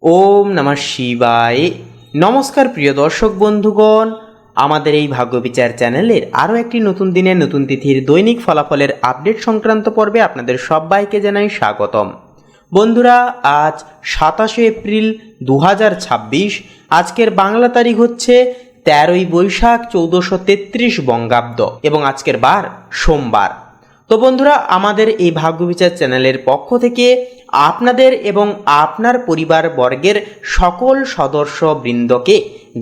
ওম নমঃ শিবায়। নমস্কার প্রিয় দর্শক বন্ধুগণ, আমাদের এই ভাগ্যবিচার চ্যানেলের আরও একটি নতুন দিনের নতুন তিথির দৈনিক ফলাফলের আপডেট সংক্রান্ত পর্বে আপনাদের সবাইকে জানাই স্বাগতম। বন্ধুরা, আজ 27 এপ্রিল 2026। আজকের বাংলা তারিখ হচ্ছে 13 বৈশাখ 1433 বঙ্গাব্দ এবং আজকের বার সোমবার। তো বন্ধুরা, আমাদের এই ভাগ্যবিচার চ্যানেলের পক্ষ থেকে আপনাদের এবং আপনার পরিবার বর্গের সকল সদস্যবৃন্দকে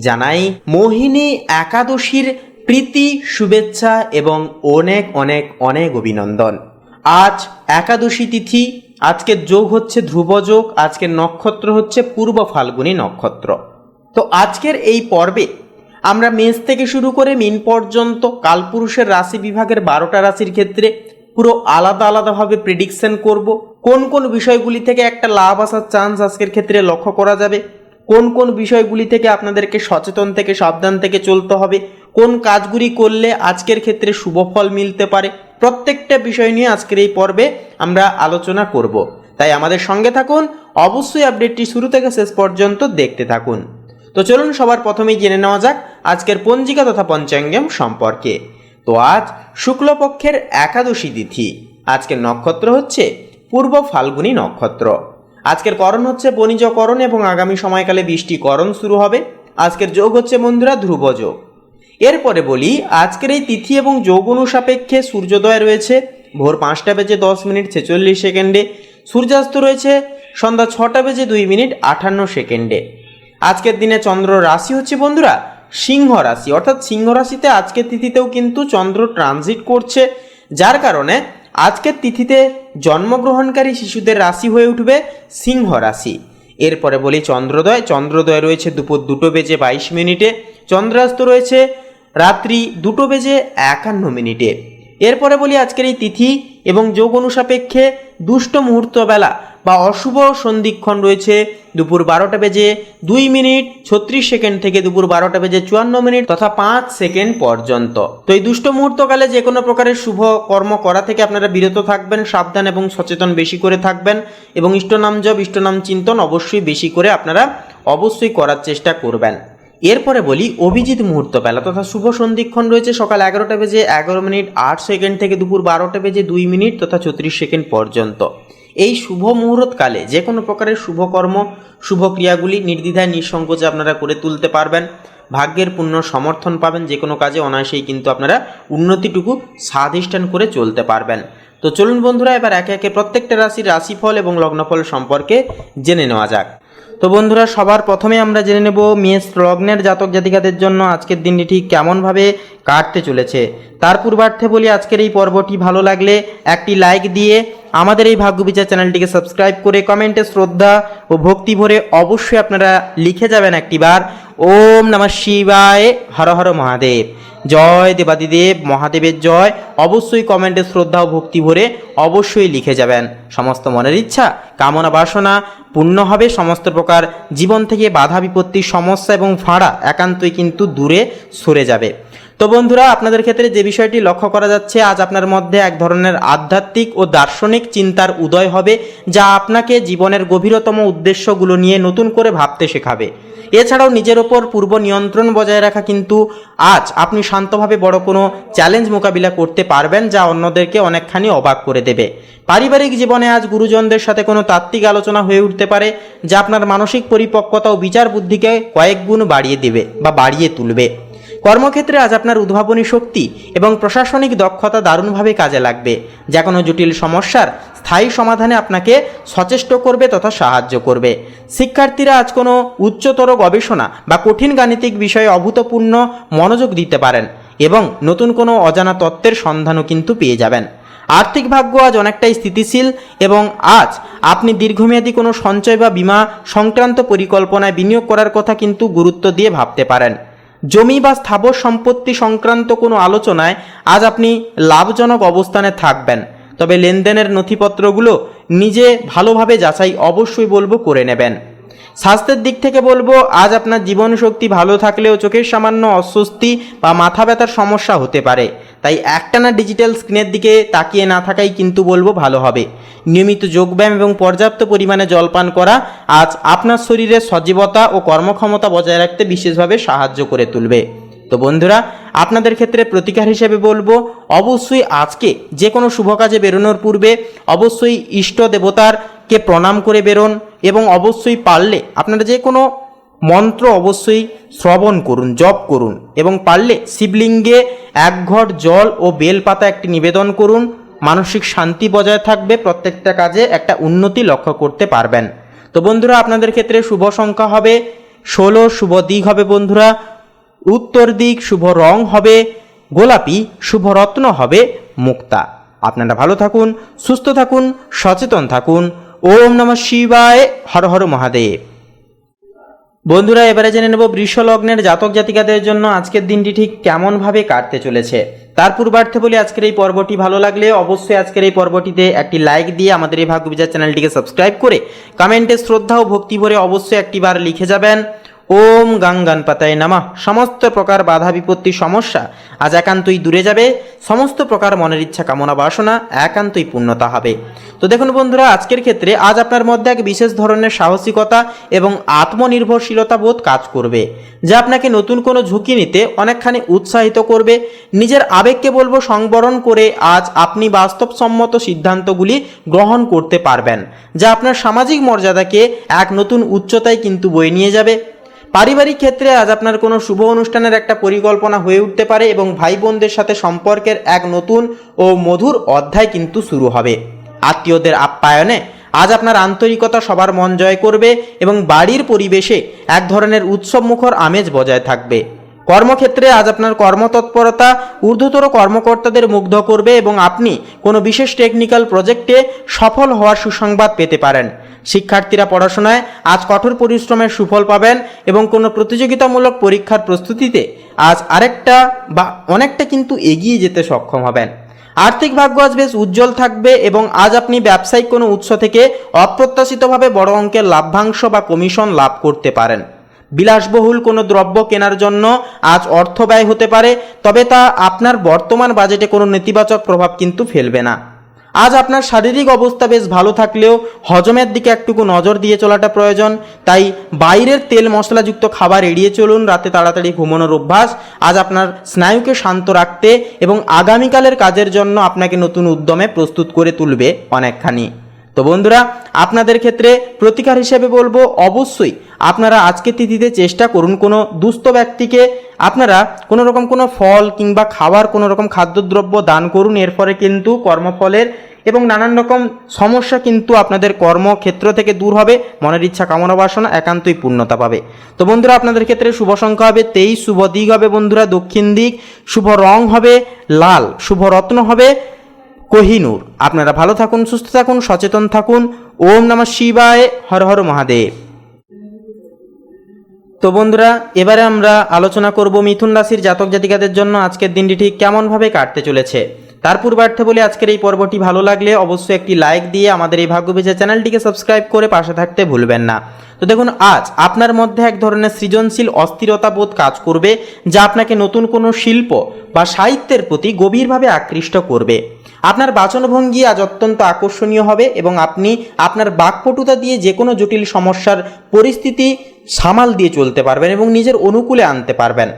জানাই মোহিনী একাদশীর প্রীতি, শুভেচ্ছা এবং অনেক অনেক অনেক অভিনন্দন। আজ একাদশী তিথি, আজকের যোগ হচ্ছে ধ্রুব যোগ, আজকের নক্ষত্র হচ্ছে পূর্ব ফাল্গুনী নক্ষত্র। তো আজকের এই পর্বে আমরা মেষ থেকে শুরু করে মীন পর্যন্ত কালপুরুষের রাশি বিভাগের 12টা রাশির ক্ষেত্রে পুরো আলাদা আলাদাভাবে প্রেডিকশন করব। কোন কোন বিষয়গুলি থেকে একটা লাভ আসার চান্স আজকের ক্ষেত্রে লক্ষ্য করা যাবে, কোন কোন বিষয়গুলি থেকে আপনাদেরকে সচেতন থেকে সাবধান থেকে চলতে হবে, কোন কাজগুলি করলে আজকের ক্ষেত্রে শুভ ফল মিলতে পারে, প্রত্যেকটা বিষয় নিয়ে আজকের এই পর্বে আমরা আলোচনা করব। তাই আমাদের সঙ্গে থাকুন, অবশ্যই আপডেটটি শুরু থেকে শেষ পর্যন্ত দেখতে থাকুন। তো চলুন সবার প্রথমেই জেনে নেওয়া যাক আজকের পঞ্জিকা তথা পঞ্চাঙ্গম সম্পর্কে। তো আজ শুক্লপক্ষের একাদশী তিথি, আজকের নক্ষত্র হচ্ছে পূর্ব ফাল্গুনী নক্ষত্র, আজকের করণ হচ্ছে বণিজকরণ এবং আগামী সময়কালে বৃষ্টিকরণ শুরু হবে। আজকের যোগ হচ্ছে বন্ধুরা ধ্রুব যোগ। এরপরে বলি আজকের এই তিথি এবং যোগ অনুসাপেক্ষে সূর্যোদয় রয়েছে ভোর 5:10:46, সূর্যাস্ত রয়েছে সন্ধ্যা 6:02:58। আজকের দিনে চন্দ্র রাশি হচ্ছে বন্ধুরা সিংহ রাশি, অর্থাৎ সিংহ রাশিতে আজকের তিথিতেও কিন্তু চন্দ্র ট্রানজিট করছে, যার কারণে আজকের তিথিতে জন্মগ্রহণকারী শিশুদের রাশি হয়ে উঠবে সিংহ রাশি। এরপরে বলি চন্দ্রোদয়। চন্দ্রোদয় রয়েছে দুপুর 2:22, চন্দ্রাস্ত রয়েছে রাত্রি 2:51। এরপরে বলি আজকের এই তিথি এবং যোগ অনুসাপেক্ষে দুষ্ট মুহূর্ত বেলা বা অশুভ সন্ধিক্ষণ রয়েছে দুপুর 12:02:36 থেকে দুপুর 12:54 তথা 5 সেকেন্ড পর্যন্ত। তো এই দুষ্ট মুহূর্তকালে যে কোনো প্রকারের শুভ কর্ম করা থেকে আপনারা বিরত থাকবেন, সাবধান এবং সচেতন বেশি করে থাকবেন এবং ইষ্টনাম জপ, ইষ্টনাম চিন্তন অবশ্যই বেশি করে আপনারা অবশ্যই করার চেষ্টা করবেন। এরপরে বলি অভিজিৎ মুহূর্ত বেলা তথা শুভ সন্ধিক্ষণ রয়েছে সকাল 11:11:08 থেকে দুপুর 12:02 তথা 34 সেকেন্ড পর্যন্ত। এই শুভ মুহূর্তকালে যে কোনো প্রকারের শুভকর্ম, শুভ ক্রিয়াগুলি নির্দ্বিধায় নিঃসংকোচে আপনারা করে তুলতে পারবেন। ভাগ্যের পূর্ণ সমর্থন পাবেন, যে কোনো কাজে অনায়াসেই কিন্তু আপনারা উন্নতিটুকু সাধিষ্ঠান করে চলতে পারবেন। তো চলুন বন্ধুরা, এবার একে একে প্রত্যেকটা রাশির রাশিফল এবং লগ্নফল সম্পর্কে জেনে নেওয়া যাক। তো বন্ধুরা, সবার প্রথমে আমরা জেনে নেব মেষ লগ্নের জাতক জাতিকাদের জন্য আজকের দিনটি ঠিক কেমনভাবে কাটতে চলেছে। তার পূর্বার্থে বলি আজকের এই পর্বটি ভালো লাগলে একটি লাইক দিয়ে আমাদের এই ভাগ্যবিচার চ্যানেলটিকে সাবস্ক্রাইব করে কমেন্টে শ্রদ্ধা ও ভক্তি ভরে অবশ্যই আপনারা লিখে যাবেন একটিবার ওম নমঃ শিবায়, হর হর মহাদেব, জয় দেবাদিদেব মহাদেবের জয়। অবশ্যই কমেন্টে শ্রদ্ধা ও ভক্তি ভরে অবশ্যই লিখে যাবেন। সমস্ত মনের ইচ্ছা কামনা বাসনা পূর্ণ হবে, সমস্ত প্রকার জীবন থেকে বাধা বিপত্তি সমস্যা এবং ভাড়া একান্তই কিন্তু দূরে সরে যাবে। তো বন্ধুরা, আপনাদের ক্ষেত্রে যে বিষয়টি লক্ষ্য করা যাচ্ছে, আজ আপনার মধ্যে এক ধরনের আধ্যাত্মিক ও দার্শনিক চিন্তার উদয় হবে, যা আপনাকে জীবনের গভীরতম উদ্দেশ্যগুলো নিয়ে নতুন করে ভাবতে শেখাবে। এছাড়াও নিজের ওপর পূর্ব নিয়ন্ত্রণ বজায় রাখা কিন্তু আজ আপনি শান্তভাবে বড় কোনো চ্যালেঞ্জ মোকাবিলা করতে পারবেন, যা অন্যদেরকে অনেকখানি অবাক করে দেবে। পারিবারিক জীবনে আজ গুরুজনদের সাথে কোনো তাত্ত্বিক আলোচনা হয়ে উঠতে পারে, যা আপনার মানসিক পরিপক্কতা ও বিচার বুদ্ধিকে কয়েক গুণ বাড়িয়ে দেবে বা বাড়িয়ে তুলবে। কর্মক্ষেত্রে আজ আপনার উদ্ভাবনী শক্তি এবং প্রশাসনিক দক্ষতা দারুণভাবে কাজে লাগবে, যা কোনো জটিল সমস্যার স্থায়ী সমাধানে আপনাকে সচেষ্ট করবে তথা সাহায্য করবে। শিক্ষার্থীরা আজ কোনো উচ্চতর গবেষণা বা কঠিন গাণিতিক বিষয়ে অভূতপূর্ণ মনোযোগ দিতে পারেন এবং নতুন কোনো অজানা তত্ত্বের সন্ধানও কিন্তু পেয়ে যাবেন। আর্থিক ভাগ্য আজ অনেকটাই স্থিতিশীল এবং আজ আপনি দীর্ঘমেয়াদী কোনো সঞ্চয় বা বীমা সংক্রান্ত পরিকল্পনায় বিনিয়োগ করার কথা কিন্তু গুরুত্ব দিয়ে ভাবতে পারেন। জমি বা স্থাবর সম্পত্তি সংক্রান্ত কোনো আলোচনায় আজ আপনি লাভজনক অবস্থানে থাকবেন, তবে লেনদেনের নথিপত্রগুলো নিজে ভালোভাবে যাচাই অবশ্যই বলবো করে নেবেন। স্বাস্থ্যের দিক থেকে বলবো আজ আপনার জীবনশক্তি ভালো থাকলেও চোখের সামান্য অস্বস্তি বা মাথা ব্যথার সমস্যা হতে পারে, তাই একটানা ডিজিটাল স্ক্রিনের দিকে তাকিয়ে না থাকাই কিন্তু বলবো ভালো হবে। নিয়মিত যোগব্যায়াম এবং পর্যাপ্ত পরিমাণে জলপান করা আজ আপনার শরীরে সজীবতা ও কর্মক্ষমতা বজায় রাখতে বিশেষভাবে সাহায্য করে তুলবে। তো বন্ধুরা, আপনাদের ক্ষেত্রে প্রতিকার হিসেবে বলবো অবশ্যই আজকে যে কোনো শুভ কাজে বেরোনোর পূর্বে অবশ্যই ইষ্ট দেবতারকে প্রণাম করে বেরোন এবং অবশ্যই পারলে আপনারা যে কোনো মন্ত্র অবশ্যই শ্রবণ করুন, জপ করুন এবং পারলে শিবলিঙ্গে এক ঘট জল ও বেলপাতা একটি নিবেদন করুন। মানসিক শান্তি বজায় থাকবে, প্রত্যেকটা কাজে একটা উন্নতি লক্ষ্য করতে পারবেন। তো বন্ধুরা, আপনাদের ক্ষেত্রে শুভ সংখ্যা হবে 16, শুভ দিক হবে বন্ধুরা উত্তর দিক, শুভ রং হবে গোলাপি, শুভ রত্ন হবে মুক্তা। আপনারা ভালো থাকুন, সুস্থ থাকুন, সচেতন থাকুন। ওম নমঃ শিবায়, হর হর মহাদেব। বন্ধুরা, এবারে জেনে নেব বৃষ লগ্নের জাতক জাতিকাদের জন্য আজকের দিনটি ঠিক কেমনভাবে কাটতে চলেছে। তার পূর্বার্থে বলি, আজকের এই পর্বটি ভালো লাগলে অবশ্যই আজকের এই পর্বটিতে একটি লাইক দিয়ে আমাদের এই ভাগ্য বিচার চ্যানেলটিকে সাবস্ক্রাইব করে কমেন্টে শ্রদ্ধা ও ভক্তি ভরে অবশ্যই একটিবার লিখে যাবেন ওম গাঙ্গানপাতায় নামঃ। সমস্ত প্রকার বাধা বিপত্তি সমস্যা আজ একান্তই দূরে যাবে, সমস্ত প্রকার মনের ইচ্ছা কামনা বাসনা একান্তই পূর্ণতা হবে। তো দেখুন বন্ধুরা, আজকের ক্ষেত্রে আজ আপনার মধ্যে এক বিশেষ ধরনের সাহসিকতা এবং আত্মনির্ভরশীলতা বোধ কাজ করবে, যা আপনাকে নতুন কোনো ঝুঁকি নিতে অনেকখানি উৎসাহিত করবে। নিজের আবেগকে বলবো সংবরণ করে আজ আপনি বাস্তবসম্মত সিদ্ধান্তগুলি গ্রহণ করতে পারবেন, যা আপনার সামাজিক মর্যাদাকে এক নতুন উচ্চতায় কিন্তু বয়ে নিয়ে যাবে। পারিবারিক ক্ষেত্রে আজ আপনার কোনো শুভ অনুষ্ঠানের একটা পরিকল্পনা হয়ে উঠতে পারে এবং ভাই বোনদের সাথে সম্পর্কের এক নতুন ও মধুর অধ্যায় কিন্তু শুরু হবে। আত্মীয়দের আপ্যায়নে আজ আপনার আন্তরিকতা সবার মন জয় করবে এবং বাড়ির পরিবেশে এক ধরনের উৎসবমুখর আমেজ বজায় থাকবে। কর্মক্ষেত্রে আজ আপনার কর্মতৎপরতা ঊর্ধ্বতর কর্মকর্তাদের মুগ্ধ করবে এবং আপনি কোনো বিশেষ টেকনিক্যাল প্রজেক্টে সফল হওয়ার সুসংবাদ পেতে পারেন। শিক্ষার্থীরা পড়াশোনায় আজ কঠোর পরিশ্রমের সুফল পাবেন এবং কোনো প্রতিযোগিতামূলক পরীক্ষার প্রস্তুতিতে আজ আরেকটা বা অনেকটা কিন্তু এগিয়ে যেতে সক্ষম হবেন। আর্থিক ভাগ্য আজ বেশ উজ্জ্বল থাকবে এবং আজ আপনি ব্যবসায়িক কোনো উৎস থেকে অপ্রত্যাশিতভাবে বড় অঙ্কের লাভ্যাংশ বা কমিশন লাভ করতে পারেন। বিলাসবহুল কোনো দ্রব্য কেনার জন্য আজ অর্থ ব্যয় হতে পারে, তবে তা আপনার বর্তমান বাজেটে কোনো নেতিবাচক প্রভাব কিন্তু ফেলবে না। আজ আপনার শারীরিক অবস্থা বেশ ভালো থাকলেও হজমের দিকে একটুকু নজর দিয়ে চলাটা প্রয়োজন, তাই বাইরের তেল মশলাযুক্ত খাবার এড়িয়ে চলুন। রাতে তাড়াতাড়ি ঘুমানোর অভ্যাস আজ আপনার স্নায়ুকে শান্ত রাখতে এবং আগামীকালের কাজের জন্য আপনাকে নতুন উদ্যমে প্রস্তুত করে তুলবে অনেকখানি। তো বন্ধুরা, আপনাদের ক্ষেত্রে প্রতিকার হিসেবে বলবো অবশ্যই আপনারা আজকে তিথিতে চেষ্টা করুন কোনো দুস্থ ব্যক্তিকে আপনারা কোনো রকম কোনো ফল কিংবা খাবার কোনো রকম খাদ্যদ্রব্য দান করুন। এর ফলে কিন্তু কর্মফলের এবং নানান রকম সমস্যা কিন্তু আপনাদের কর্মক্ষেত্র থেকে দূর হবে, মনের ইচ্ছা কামনা বাসনা একান্তই পূর্ণতা পাবে। তো বন্ধুরা, আপনাদের ক্ষেত্রে শুভ সংখ্যা হবে 23, শুভ দিক হবে বন্ধুরা দক্ষিণ দিক, শুভ রং হবে লাল, শুভ রত্ন হবে কোহিনূর। আপনারা ভালো থাকুন, সুস্থ থাকুন, সচেতন থাকুন। ওম নমঃ শিবায়, হর হর মহাদেব। তো বন্ধুরা, এবারে আমরা আলোচনা করব মিথুন রাশির জাতক জাতিকাদের জন্য আজকের দিনটি ঠিক কেমনভাবে কাটতে চলেছে। তার পূর্বার্থে বলে আজকের এই পর্বটি ভালো লাগলে অবশ্যই একটি লাইক দিয়ে আমাদের এই ভাগ্যবিচার চ্যানেলটিকে সাবস্ক্রাইব করে পাশে থাকতে ভুলবেন না। তো দেখুন, আজ আপনার মধ্যে এক ধরনের সৃজনশীল অস্থিরতা বোধ কাজ করবে, যা আপনাকে নতুন কোনো শিল্প বা সাহিত্যের প্রতি গভীরভাবে আকৃষ্ট করবে। আপনার বাচনভঙ্গি আজ অত্যন্ত আকর্ষণীয় হবে এবং আপনি আপনার বাকপটুতা দিয়ে যে কোনো জটিল সমস্যার পরিস্থিতি সামাল দিয়ে চলতে পারবেন এবং নিজের অনুকূলে আনতে পারবেন।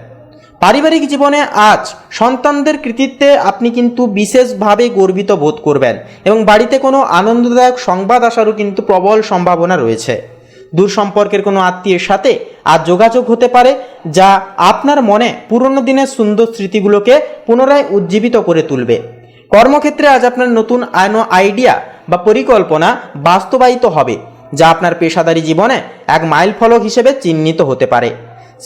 পারিবারিক জীবনে আজ সন্তানদের কৃতিত্বে আপনি কিন্তু বিশেষভাবে গর্বিত বোধ করবেন এবং বাড়িতে কোনো আনন্দদায়ক সংবাদ আসারও কিন্তু প্রবল সম্ভাবনা রয়েছে। দূর সম্পর্কের কোনো আত্মীয়ের সাথে আজ যোগাযোগ হতে পারে, যা আপনার মনে পুরনো দিনের সুন্দর স্মৃতিগুলোকে পুনরায় উজ্জীবিত করে তুলবে। কর্মক্ষেত্রে আজ আপনার নতুন আইডিয়া বা পরিকল্পনা বাস্তবায়িত হবে, যা আপনার পেশাদারী জীবনে এক মাইলফলক হিসেবে চিহ্নিত হতে পারে।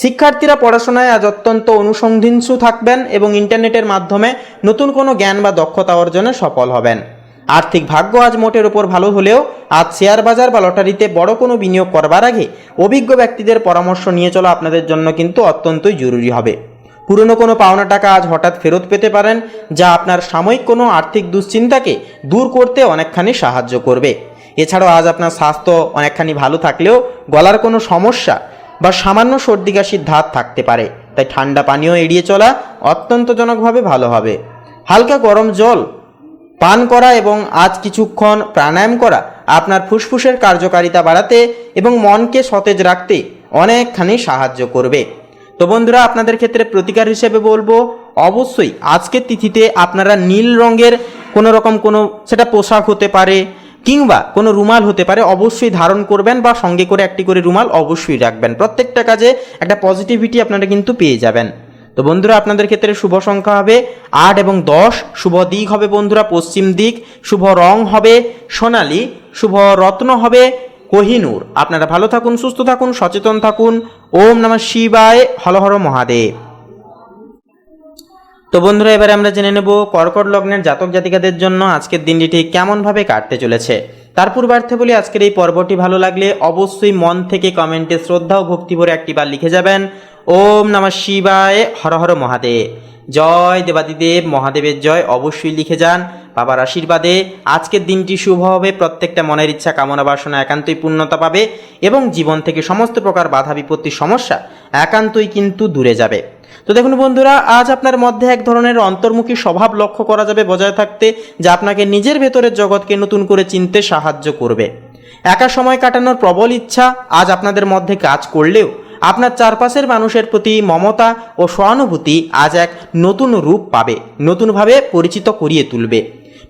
শিক্ষার্থীরা পড়াশোনায় আজ অত্যন্ত অনুসন্ধিৎসু থাকবেন এবং ইন্টারনেটের মাধ্যমে নতুন কোনো জ্ঞান বা দক্ষতা অর্জনে সফল হবেন। আর্থিক ভাগ্য আজ মোটের উপর ভালো হলেও আজ শেয়ার বাজার বা লটারিতে বড় কোনো বিনিয়োগ করবার আগে অভিজ্ঞ ব্যক্তিদের পরামর্শ নিয়ে চলা আপনাদের জন্য কিন্তু অত্যন্তই জরুরি হবে। পুরনো কোনো পাওনা টাকা আজ হঠাৎ ফেরত পেতে পারেন, যা আপনার সাময়িক কোনো আর্থিক দুশ্চিন্তাকে দূর করতে অনেকখানি সাহায্য করবে। এছাড়াও আজ আপনার স্বাস্থ্য অনেকখানি ভালো থাকলেও গলার কোনো সমস্যা বা সামান্য সর্দি কাশির ধাত থাকতে পারে, তাই ঠান্ডা পানীয় এড়িয়ে চলা অত্যন্তজনকভাবে ভালো হবে। হালকা গরম জল পান করা এবং আজ কিছুক্ষণ প্রাণায়াম করা আপনার ফুসফুসের কার্যকারিতা বাড়াতে এবং মনকে সতেজ রাখতে অনেকখানি সাহায্য করবে। তো বন্ধুরা, আপনাদের ক্ষেত্রে প্রতিকার হিসেবে বলবো, অবশ্যই আজকের তিথিতে আপনারা নীল রঙের কোনো সেটা পোশাক হতে পারে কিংবা কোনো রুমাল হতে পারে, অবশ্যই ধারণ করবেন বা সঙ্গে করে একটি করে রুমাল অবশ্যই রাখবেন। প্রত্যেকটা কাজে একটা পজিটিভিটি আপনারা কিন্তু পেয়ে যাবেন। তো বন্ধুরা, আপনাদের ক্ষেত্রে শুভ সংখ্যা হবে 8 এবং 10, শুভ দিক হবে বন্ধুরা পশ্চিম দিক, শুভ রং হবে সোনালী, শুভ রত্ন হবে কোহিনূর। আপনারা ভালো থাকুন, সুস্থ থাকুন, সচেতন থাকুন। ওম নমঃ শিবায়, হর হর মহাদেব। তো বন্ধুরা, এবারে আমরা জেনে নেব কর্কট লগ্নের জাতক জাতিকাদের জন্য আজকের দিনটি ঠিক কেমনভাবে কাটতে চলেছে। তার পূর্বার্থে বলি, আজকের এই পর্বটি ভালো লাগলে অবশ্যই মন থেকে কমেন্টে শ্রদ্ধা ও ভক্তি ভরে একটিবার লিখে যাবেন, ওম নমঃ শিবায়, হর হর মহাদেব। জয় দেবাদিদেব মহাদেবের জয় অবশ্যই লিখে যান। বাবার আশীর্বাদে আজকের দিনটি শুভ হবে, প্রত্যেকটা মনের ইচ্ছা কামনা বাসনা একান্তই পূর্ণতা পাবে এবং জীবন থেকে সমস্ত প্রকার বাধা বিপত্তি সমস্যা একান্তই কিন্তু দূরে যাবে। তো দেখুন বন্ধুরা, আজ আপনার মধ্যে এক ধরনের অন্তর্মুখী স্বভাব লক্ষ্য করা যাবে বজায় থাকতে, যা আপনাকে নিজের ভেতরের জগৎকে নতুন করে চিনতে সাহায্য করবে। একা সময় কাটানোর প্রবল ইচ্ছা আজ আপনাদের মধ্যে কাজ করলেও আপনার চারপাশের মানুষের প্রতি মমতা ও সহানুভূতি আজ এক নতুন রূপ পাবে, নতুনভাবে পরিচিত করিয়ে তুলবে।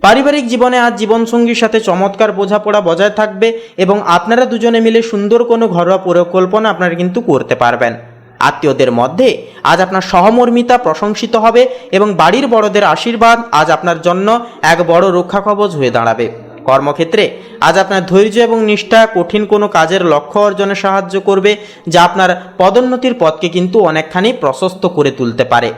পারিবারিক জীবনে আজ জীবনসঙ্গীর সাথে চমৎকার বোঝাপড়া বজায় থাকবে এবং আপনারা দুজনে মিলে সুন্দর কোনো ঘরোয়া পরিকল্পনা আপনারা কিন্তু করতে পারবেন। আত্মীয়দের মধ্যে আজ আপনার সহমর্মিতা প্রশংসিত হবে এবং বাড়ির বড়দের আশীর্বাদ আজ আপনার জন্য এক বড় রক্ষা কবচ হয়ে দাঁড়াবে। কর্মক্ষেত্রে আজ আপনার ধৈর্য এবং নিষ্ঠা কঠিন কোনো কাজের লক্ষ্য অর্জনে সাহায্য করবে, যা আপনার পদোন্নতির পথকে কিন্তু অনেকখানি প্রশস্ত করে তুলতে পারে।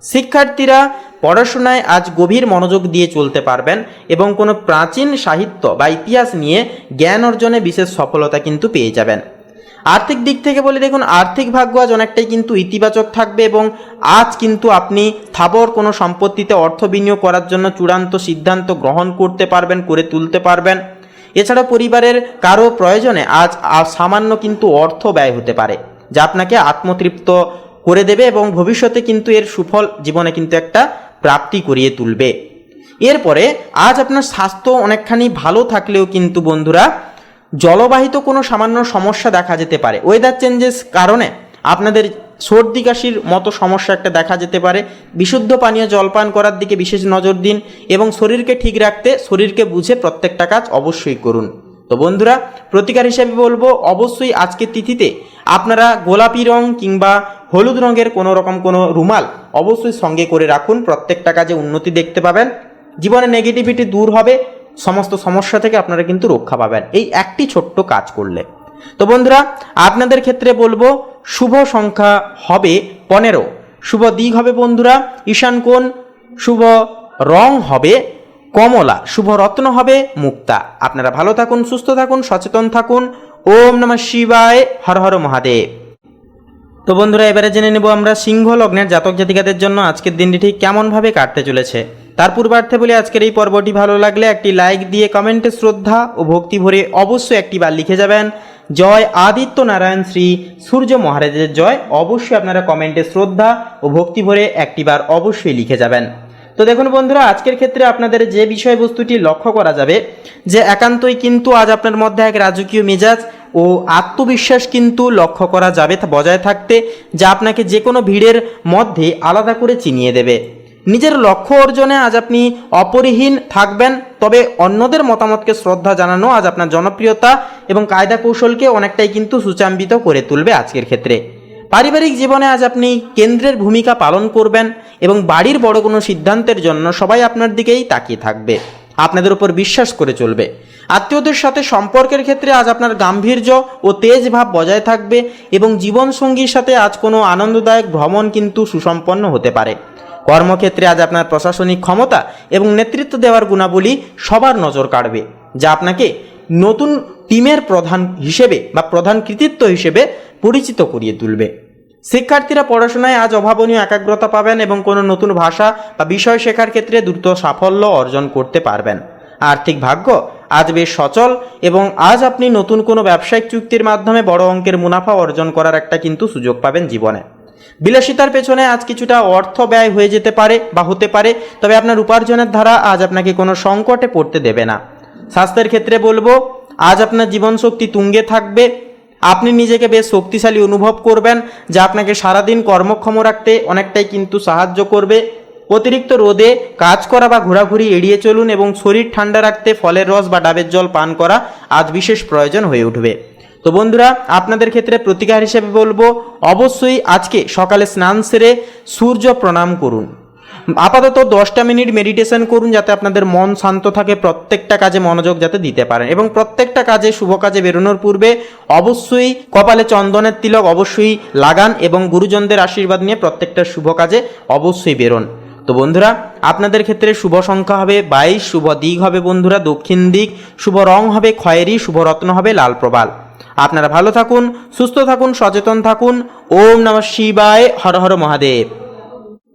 শিক্ষার্থীরা পড়াশোনায় আজ গভীর মনোযোগ দিয়ে চলতে পারবেন এবং কোনো প্রাচীন সাহিত্য বা ইতিহাস নিয়ে জ্ঞান অর্জনে বিশেষ সফলতা কিন্তু পেয়ে যাবেন। আর্থিক দিক থেকে বলে দেখুন, আর্থিক ভাগ্য আজ অনেকটাই কিন্তু ইতিবাচক থাকবে এবং আজ কিন্তু আপনি স্থাবর কোনো সম্পত্তিতে অর্থ বিনিয়োগ করার জন্য চূড়ান্ত সিদ্ধান্ত গ্রহণ করতে পারবেন, করে তুলতে পারবেন। এছাড়া পরিবারের কারো প্রয়োজনে আজ সামান্য কিন্তু অর্থ ব্যয় হতে পারে, যা আপনাকে আত্মতৃপ্ত করে দেবে এবং ভবিষ্যতে কিন্তু এর সুফল জীবনে কিন্তু একটা প্রাপ্তি করিয়ে তুলবে। এরপরে আজ আপনার স্বাস্থ্য অনেকখানি ভালো থাকলেও কিন্তু বন্ধুরা জলবাহিত কোনো সামান্য সমস্যা দেখা যেতে পারে। ওয়েদার চেঞ্জেস কারণে আপনাদের সর্দি কাশির মতো সমস্যা একটা দেখা যেতে পারে। বিশুদ্ধ পানীয় জলপান করার দিকে বিশেষ নজর দিন এবং শরীরকে ঠিক রাখতে শরীরকে বুঝে প্রত্যেকটা কাজ অবশ্যই করুন। তো বন্ধুরা, প্রতিকার হিসেবে বলবো, অবশ্যই আজকের তিথিতে আপনারা গোলাপি রং কিংবা হলুদ রঙের কোনো রুমাল অবশ্যই সঙ্গে করে রাখুন। প্রত্যেকটা কাজে উন্নতি দেখতে পাবেন, জীবনে নেগেটিভিটি দূর হবে, সমস্ত সমস্যা থেকে আপনারা কিন্তু রক্ষা পাবেন এই একটি ছোট্ট কাজ করলে। তো বন্ধুরা, আপনাদের ক্ষেত্রে বলবো শুভ সংখ্যা হবে 15, শুভ দিক হবে বন্ধুরা ঈশান কোণ, শুভ রং হবে কমলা, শুভ রত্ন হবে মুক্তা। আপনারা ভালো থাকুন, সুস্থ থাকুন, সচেতন থাকুন। ওম নমঃ শিবায়, হর হর মহাদেব। তো বন্ধুরা, এবারে জেনে নেব আমরা সিংহ লগ্নের জাতক জাতিকাদের জন্য আজকের দিনটি ঠিক কেমনভাবে কাটতে চলেছে। তার পূর্বার্থে বলি, আজকের এই পর্বটি ভালো লাগলে একটি লাইক দিয়ে কমেন্টে শ্রদ্ধা ও ভক্তি ভরে অবশ্যই একটিবার লিখে যাবেন, জয় আদিত্য নারায়ণ শ্রী সূর্য মহারাজের জয়। অবশ্যই আপনারা কমেন্টে শ্রদ্ধা ও ভক্তি ভরে একটিবার অবশ্যই লিখে যাবেন। তো দেখুন বন্ধুরা, আজকের ক্ষেত্রে আপনাদের যে বিষয়বস্তুটি লক্ষ্য করা যাবে যে একান্তই কিন্তু আজ আপনার মধ্যে এক রাজকীয় মেজাজ ও আত্মবিশ্বাস কিন্তু লক্ষ্য করা যাবে বজায় থাকতে, যা আপনাকে যে কোনো ভিড়ের মধ্যে আলাদা করে চিনিয়ে দেবে। নিজের লক্ষ্য অর্জনে আজ আপনি অপরিহীন থাকবেন, তবে অন্যদের মতামতকে শ্রদ্ধা জানানো আজ আপনার জনপ্রিয়তা এবং কায়দা কৌশলকে অনেকটাই কিন্তু সুচাম্বিত করে তুলবে আজকের ক্ষেত্রে। পারিবারিক জীবনে আজ আপনি কেন্দ্রের ভূমিকা পালন করবেন এবং বাড়ির বড় কোনো সিদ্ধান্তের জন্য সবাই আপনার দিকেই তাকিয়ে থাকবে, আপনাদের উপর বিশ্বাস করে চলবে। আত্মীয়দের সাথে সম্পর্কের ক্ষেত্রে আজ আপনার গাম্ভীর্য ও তেজ ভাব বজায় থাকবে এবং জীবনসঙ্গীর সাথে আজ কোনো আনন্দদায়ক ভ্রমণ কিন্তু সুসম্পন্ন হতে পারে। কর্মক্ষেত্রে আজ আপনার প্রশাসনিক ক্ষমতা এবং নেতৃত্ব দেওয়ার গুণাবলী সবার নজর কাড়বে, যা আপনাকে নতুন টিমের প্রধান হিসেবে বা প্রধান কৃতিত্ব হিসেবে পরিচিত করিয়ে তুলবে। শিক্ষার্থীরা পড়াশোনায় আজ অভাবনীয় একাগ্রতা পাবেন এবং কোনো নতুন ভাষা বা বিষয় শেখার ক্ষেত্রে দ্রুত সাফল্য অর্জন করতে পারবেন। আর্থিক ভাগ্য আজ বেশ সচল এবং আজ আপনি নতুন কোনো ব্যবসায়িক চুক্তির মাধ্যমে বড় অঙ্কের মুনাফা অর্জন করার একটা কিন্তু সুযোগ পাবেন জীবনে। বিলাসিতার পেছনে আজ কিছুটা অর্থ ব্যয় হয়ে যেতে পারে বা হতে পারে, তবে আপনার উপার্জনের ধারা আজ আপনাকে কোনো সংকটে পড়তে দেবে না। স্বাস্থ্যের ক্ষেত্রে বলবো, আজ আপনার জীবনশক্তি তুঙ্গে থাকবে। আপনি নিজেকে বেশ শক্তিশালী অনুভব করবেন, যা আপনাকে সারাদিন কর্মক্ষম রাখতে অনেকটাই কিন্তু সাহায্য করবে। অতিরিক্ত রোদে কাজ করা বা ঘোরাঘুরি এড়িয়ে চলুন এবং শরীর ঠান্ডা রাখতে ফলের রস বা ডাবের জল পান করা আজ বিশেষ প্রয়োজন হয়ে উঠবে। তো বন্ধুরা, আপনাদের ক্ষেত্রে প্রতিকার হিসেবে বলবো, অবশ্যই আজকে সকালে স্নান সেরে সূর্য প্রণাম করুন। আপাতত 10টা মিনিট মেডিটেশন করুন, যাতে আপনাদের মন শান্ত থাকে, প্রত্যেকটা কাজে মনোযোগ যাতে দিতে পারেন। এবং প্রত্যেকটা কাজে, শুভ কাজে বেরোনোর পূর্বে অবশ্যই কপালে চন্দনের তিলক অবশ্যই লাগান এবং গুরুজনদের আশীর্বাদ নিয়ে প্রত্যেকটা শুভ কাজে অবশ্যই বেরোন। তো বন্ধুরা, আপনাদের ক্ষেত্রে শুভ সংখ্যা হবে 22, শুভ দিক হবে বন্ধুরা দক্ষিণ দিক, শুভ রং হবে খয়েরি, শুভ রত্ন হবে লাল প্রবাল। আপনারা ভালো থাকুন, সুস্থ থাকুন, সচেতন থাকুন। ওম নমঃ শিবায়, হর হর মহাদেব।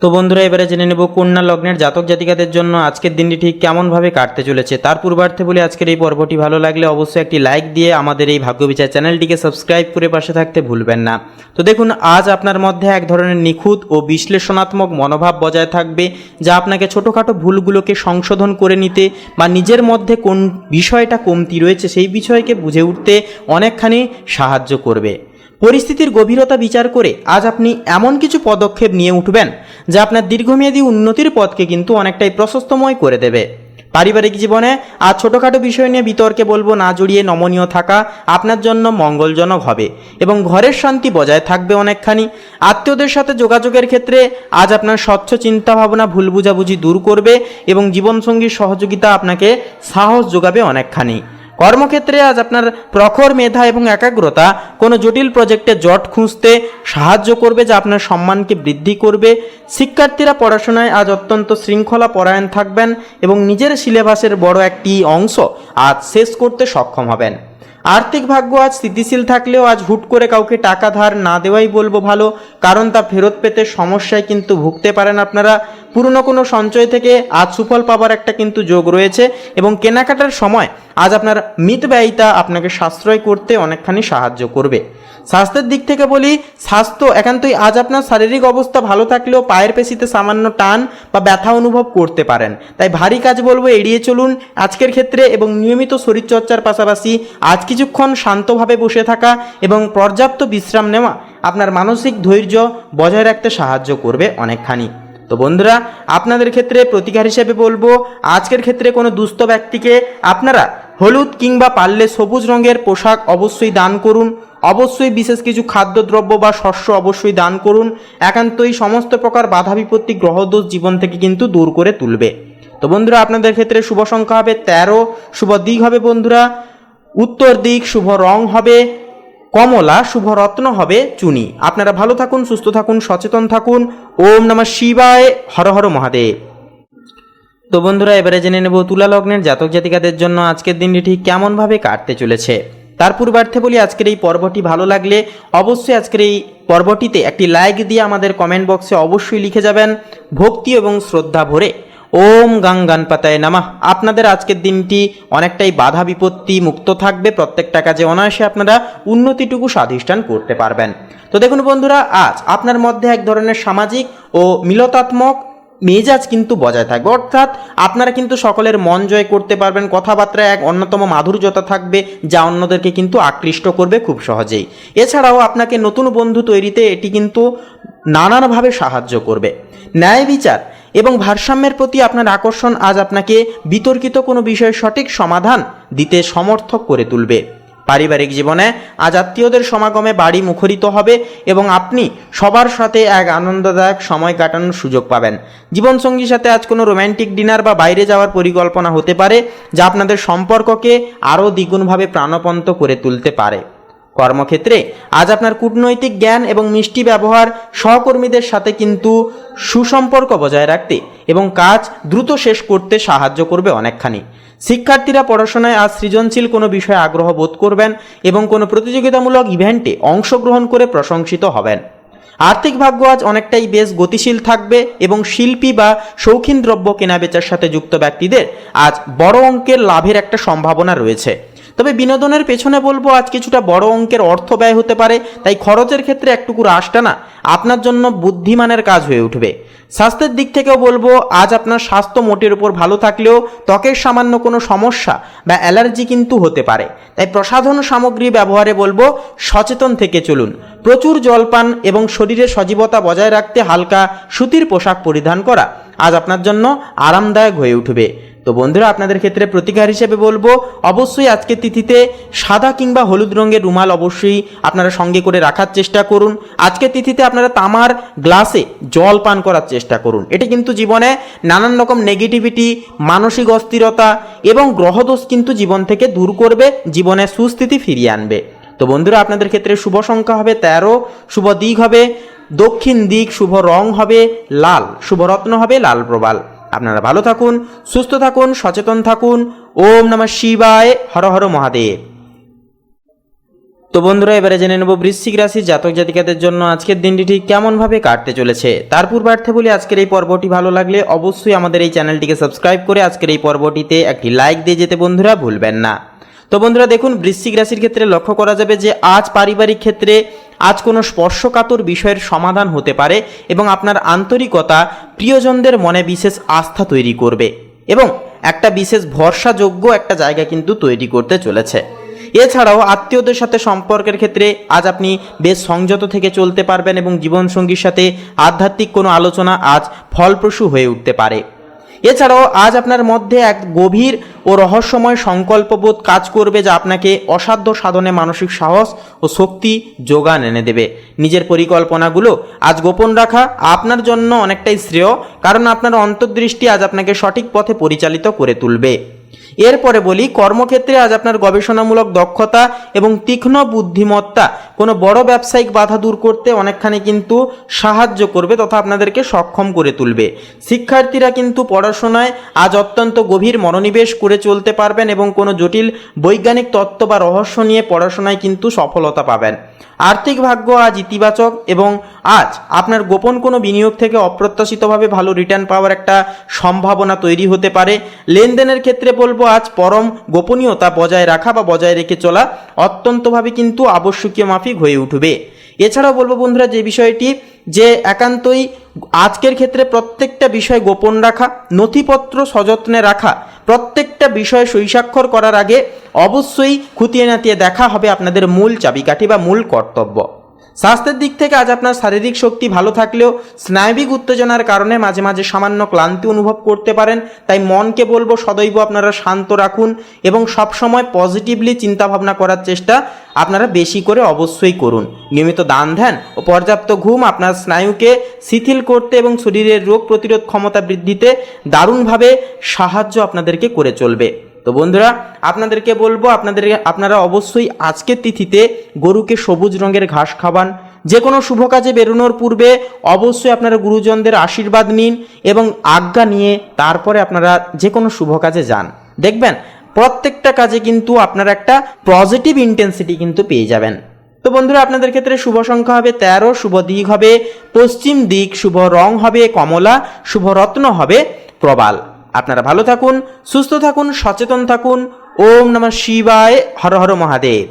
তো বন্ধুরা, এবারে জেনে নেব কন্যা লগ্নের জাতক জাতিকাদের জন্য আজকের দিনটি ঠিক কেমনভাবে কাটতে চলেছে। তার পূর্বার্থে বলে, আজকের এই পর্বটি ভালো লাগলে অবশ্যই একটি লাইক দিয়ে আমাদের এই ভাগ্যবিচার চ্যানেলটিকে সাবস্ক্রাইব করে পাশে থাকতে ভুলবেন না। তো দেখুন, আজ আপনার মধ্যে এক ধরনের নিখুঁত ও বিশ্লেষণাত্মক মনোভাব বজায় থাকবে, যা আপনাকে ছোটোখাটো ভুলগুলোকে সংশোধন করে নিতে বা নিজের মধ্যে কোন বিষয়টা কমতি রয়েছে সেই বিষয়কে বুঝে উঠতে অনেকখানি সাহায্য করবে। পরিস্থিতির গভীরতা বিচার করে আজ আপনি এমন কিছু পদক্ষেপ নিয়ে উঠবেন, যা আপনার দীর্ঘমেয়াদী উন্নতির পথকে কিন্তু অনেকটাই প্রশস্তময় করে দেবে। পারিবারিক জীবনে আজ ছোটোখাটো বিষয় নিয়ে বিতর্কে বলবো না জড়িয়ে নমনীয় থাকা আপনার জন্য মঙ্গলজনক হবে এবং ঘরের শান্তি বজায় থাকবে অনেকখানি। আত্মীয়দের সাথে যোগাযোগের ক্ষেত্রে আজ আপনার স্বচ্ছ চিন্তাভাবনা ভুল বুঝাবুঝি দূর করবে এবং জীবনসঙ্গীর সহযোগিতা আপনাকে সাহস যোগাবে অনেকখানি। কর্মক্ষেত্রে আজ আপনার প্রখর মেধা এবং একাগ্রতা কোনো জটিল প্রজেক্টে জট খুঁজতে সাহায্য করবে, যা আপনার সম্মানকে বৃদ্ধি করবে। শিক্ষার্থীরা পড়াশোনায় আজ অত্যন্ত শৃঙ্খলা পরায়ণ থাকবেন এবং নিজের সিলেবাসের বড় একটি অংশ আজ শেষ করতে সক্ষম হবেন। আর্থিক ভাগ্য আজ স্থিতিশীল থাকলেও আজ হুট করে কাউকে টাকা ধার না দেওয়াই বলবো ভালো, কারণ তা ফেরত পেতে সমস্যায় কিন্তু ভুগতে পারেন আপনারা। পুরনো কোনো সঞ্চয় থেকে আজ সুফল পাবার একটা কিন্তু যোগ রয়েছে এবং কেনাকাটার সময় আজ আপনার মিতব্যয়িতা আপনাকে সাশ্রয় করতে অনেকখানি সাহায্য করবে। স্বাস্থ্যের দিক থেকে বলি, স্বাস্থ্য একান্তই আজ আপনার শারীরিক অবস্থা ভালো থাকলেও পায়ের পেশিতে সামান্য টান বা ব্যথা অনুভব করতে পারেন, তাই ভারী কাজ বলবো এড়িয়ে চলুন আজকের ক্ষেত্রে এবং নিয়মিত শরীরচর্চার পাশাপাশি আজ কিছুক্ষণ শান্তভাবে বসে থাকা এবং পর্যাপ্ত বিশ্রাম নেওয়া আপনার মানসিক ধৈর্য বজায় রাখতে সাহায্য করবে অনেকখানি। তো বন্ধুরা, আপনাদের ক্ষেত্রে প্রতিকার হিসেবে বলবো, আজকের ক্ষেত্রে কোনো দুস্থ ব্যক্তিকে আপনারা হলুদ কিংবা পারলে সবুজ রঙের পোশাক অবশ্যই দান করুন। অবশ্যই বিশেষ কিছু খাদ্যদ্রব্য বা শস্য অবশ্যই দান করুন। একান্তই সমস্ত প্রকার বাধা বিপত্তি গ্রহদোষ জীবন থেকে কিন্তু দূর করে তুলবে। তো বন্ধুরা, আপনাদের ক্ষেত্রে শুভ সংখ্যা হবে 13, শুভ দিক হবে বন্ধুরা উত্তর দিক, শুভ রং হবে কমলা, শুভ রত্ন হবে চুনি। আপনারা ভালো থাকুন, সুস্থ থাকুন, সচেতন থাকুন। ওম নমঃ শিবায়, হর হর মহাদেব। তো বন্ধুরা, এবারে জেনে নেব তুলা লগ্নের জাতক জাতিকাদের জন্য আজকের দিনটি ঠিক কেমনভাবে কাটতে চলেছে। তার পূর্বার্থে বলি, আজকের এই পর্বটি ভালো লাগলে অবশ্যই আজকের এই পর্বটিতে একটি লাইক দিয়ে আমাদের কমেন্ট বক্সে অবশ্যই লিখে যাবেন ভক্তি এবং শ্রদ্ধা ভরে ওম গাং গণপতায় নমঃ। আপনাদের আজকের দিনটি অনেকটাই বাধা বিপত্তি মুক্ত থাকবে, প্রত্যেকটা কাজে অনায়াসে আপনারা উন্নতিটুকু সাধিষ্ঠান করতে পারবেন। তো দেখুন বন্ধুরা, আজ আপনার মধ্যে এক ধরনের সামাজিক ও মিলতাত্মক মেজাজ কিন্তু বজায় থাকবে, অর্থাৎ আপনারা কিন্তু সকলের মন জয় করতে পারবেন। কথাবার্তায় এক অন্যতম মাধুর্যতা থাকবে, যা অন্যদেরকে কিন্তু আকৃষ্ট করবে খুব সহজেই। এছাড়াও আপনাকে নতুন বন্ধু তৈরিতে এটি কিন্তু নানানভাবে সাহায্য করবে। ন্যায় বিচার এবং ভারসাম্যের প্রতি আপনার আকর্ষণ আজ আপনাকে বিতর্কিত কোনো বিষয়ের সঠিক সমাধান দিতে সমর্থক করে তুলবে। পারিবারিক জীবনে আজ আত্মীয়দের সমাগমে বাড়ি মুখরিত হবে এবং আপনি সবার সাথে এক আনন্দদায়ক সময় কাটানোর সুযোগ পাবেন। জীবনসঙ্গীর সাথে আজ কোনো রোম্যান্টিক ডিনার বা বাইরে যাওয়ার পরিকল্পনা হতে পারে, যা আপনাদের সম্পর্ককে আরও দ্বিগুণভাবে প্রাণবন্ত করে তুলতে পারে। কর্মক্ষেত্রে আজ আপনার কূটনৈতিক জ্ঞান এবং মিষ্টি ব্যবহার সহকর্মীদের সাথে কিন্তু সুসম্পর্ক বজায় রাখতে এবং কাজ দ্রুত শেষ করতে সাহায্য করবে অনেকখানি। শিক্ষার্থীরা পড়াশোনায় আজ সৃজনশীল কোনো বিষয়ে আগ্রহ বোধ করবেন এবং কোনো প্রতিযোগিতামূলক ইভেন্টে অংশগ্রহণ করে প্রশংসিত হবেন। আর্থিক ভাগ্য আজ অনেকটাই বেশ গতিশীল থাকবে এবং শিল্পী বা শৌখিন দ্রব্য কেনাবেচার সাথে যুক্ত ব্যক্তিদের আজ বড় অঙ্কের লাভের একটা সম্ভাবনা রয়েছে। তবে বিনোদনের পেছনে বলবো আজ কিছুটা বড় অঙ্কের অর্থ ব্যয় হতে পারে, তাই খরচের ক্ষেত্রে একটুকু রাশ টানা আপনার জন্য বুদ্ধিমানের কাজ হয়ে উঠবে। স্বাস্থ্যের দিক থেকেও বলবো আজ আপনার স্বাস্থ্য মোটের উপর ভালো থাকলেও ত্বকের সামান্য কোনো সমস্যা বা অ্যালার্জি কিন্তু হতে পারে, তাই প্রসাধন সামগ্রী ব্যবহারে বলবো সচেতন থেকে চলুন। প্রচুর জলপান এবং শরীরে সজীবতা বজায় রাখতে হালকা সুতির পোশাক পরিধান করা আজ আপনার জন্য আরামদায়ক হয়ে উঠবে। তো বন্ধুরা, আপনাদের ক্ষেত্রে প্রতিকার হিসেবে বলবো অবশ্যই আজকের তিথিতে সাদা কিংবা হলুদ রঙের রুমাল অবশ্যই আপনারা সঙ্গে করে রাখার চেষ্টা করুন। আজকের তিথিতে আপনারা তামার গ্লাসে জল পান করার চেষ্টা করুন। এটি কিন্তু জীবনে নানান রকম নেগেটিভিটি, মানসিক অস্থিরতা এবং গ্রহদোষ কিন্তু জীবন থেকে দূর করবে, জীবনে সুস্থিতি ফিরিয়ে আনবে। তো বন্ধুরা, আপনাদের ক্ষেত্রে শুভ সংখ্যা হবে 13, শুভ দিক হবে দক্ষিণ দিক, শুভ রং হবে লাল, শুভ রত্ন হবে লাল প্রবাল। আপনারা ভালো থাকুন, সুস্থ থাকুন, সচেতন থাকুন। ওম নমঃ শিবায়, হর হর মহাদেব। তো বন্ধুরা, এবারে জেনে নেব বৃশ্চিক রাশির জাতক জাতিকাদের জন্য আজকের দিনটি ঠিক কেমনভাবে কাটতে চলেছে। তার পূর্বার্থে বলি, আজকের এই পর্বটি ভালো লাগলে অবশ্যই আমাদের এই চ্যানেলটিকে সাবস্ক্রাইব করে আজকের এই পর্বটিতে একটি লাইক দিয়ে যেতে বন্ধুরা ভুলবেন না। তো বন্ধুরা দেখুন, বৃশ্চিক রাশির ক্ষেত্রে লক্ষ্য করা যাবে যে আজ পারিবারিক ক্ষেত্রে আজ কোনো স্পর্শকাতর বিষয়ের সমাধান হতে পারে এবং আপনার আন্তরিকতা প্রিয়জনদের মনে বিশেষ আস্থা তৈরি করবে এবং একটা বিশেষ ভরসাযোগ্য একটা জায়গা কিন্তু তৈরি করতে চলেছে। এছাড়াও আত্মীয়দের সাথে সম্পর্কের ক্ষেত্রে আজ আপনি বেশ সংযত থেকে চলতে পারবেন এবং জীবনসঙ্গীর সাথে আধ্যাত্মিক কোনো আলোচনা আজ ফলপ্রসূ হয়ে উঠতে পারে। এছাড়াও আজ আপনার মধ্যে এক গভীর ও রহস্যময় সংকল্পবোধ কাজ করবে, যা আপনাকে অসাধ্য সাধনে মানসিক সাহস ও শক্তি যোগান এনে দেবে। নিজের পরিকল্পনাগুলো আজ গোপন রাখা আপনার জন্য অনেকটাই শ্রেয়, কারণ আপনার অন্তর্দৃষ্টি আজ আপনাকে সঠিক পথে পরিচালিত করে তুলবে। এরপরে বলি, কর্মক্ষেত্রে আজ আপনার গবেষণামূলক দক্ষতা এবং তীক্ষ্ণ বুদ্ধিমত্তা কোনো বড় ব্যবসায়িক বাধা দূর করতে অনেকখানি কিন্তু সাহায্য করবে তথা আপনাদেরকে সক্ষম করে তুলবে। শিক্ষার্থীরা কিন্তু পড়াশোনায় আজ অত্যন্ত গভীর মনোনিবেশ করে চলতে পারবেন এবং কোনো জটিল বৈজ্ঞানিক তত্ত্ব বা রহস্য নিয়ে পড়াশোনায় কিন্তু সফলতা পাবেন। আর্থিক ভাগ্য আজ ইতিবাচক এবং আজ আপনার গোপন কোনো বিনিয়োগ থেকে অপ্রত্যাশিতভাবে ভালো রিটার্ন পাওয়ার একটা সম্ভাবনা তৈরি হতে পারে। লেনদেনের ক্ষেত্রে বলবো আজ পরম গোপনীয়তা বজায় রাখা বা বজায় রেখে চলা অত্যন্তভাবে কিন্তু আবশ্যকীয় মাফিক হয়ে উঠবে। এছাড়াও বলবো বন্ধুরা, যে বিষয়টি যে একান্তই আজকের ক্ষেত্রে প্রত্যেকটা বিষয় গোপন রাখা, নথিপত্র সযত্নে রাখা, প্রত্যেকটা বিষয় সই-স্বাক্ষর করার আগে অবশ্যই খুঁটিয়ে নাতিয়ে দেখা হবে আপনাদের মূল চাবিকাঠি বা মূল কর্তব্য। স্বাস্থ্যের দিক থেকে আজ আপনার শারীরিক শক্তি ভালো থাকলেও স্নায়বিক উত্তেজনার কারণে মাঝে মাঝে সামান্য ক্লান্তি অনুভব করতে পারেন, তাই মনকে বলবো সদৈব আপনারা শান্ত রাখুন এবং সবসময় পজিটিভলি চিন্তাভাবনা করার চেষ্টা আপনারা বেশি করে অবশ্যই করুন। নিয়মিত দান ধ্যান ও পর্যাপ্ত ঘুম আপনার স্নায়ুকে শিথিল করতে এবং শরীরের রোগ প্রতিরোধ ক্ষমতা বৃদ্ধিতে দারুণভাবে সাহায্য আপনাদেরকে করে চলবে। তো বন্ধুরা, আপনাদেরকে বলবো আপনারা অবশ্যই আজকের তিথিতে গরুকে সবুজ রঙের ঘাস খাওয়ান। যে কোনো শুভ কাজে বেরোনোর পূর্বে অবশ্যই আপনারা গুরুজনদের আশীর্বাদ নিন এবং আজ্ঞা নিয়ে তারপরে আপনারা যে কোনো শুভ কাজে যান। দেখবেন প্রত্যেকটা কাজে কিন্তু আপনারা একটা পজিটিভ ইন্টেন্সিটি কিন্তু পেয়ে যাবেন। তো বন্ধুরা, আপনাদের ক্ষেত্রে শুভ সংখ্যা হবে 13, শুভ দিক হবে পশ্চিম দিক, শুভ রং হবে কমলা, শুভ রত্ন হবে প্রবাল। আপনারা ভালো থাকুন, সুস্থ থাকুন, সচেতন থাকুন। ওম নমঃ শিবায়, হর হর মহাদেব।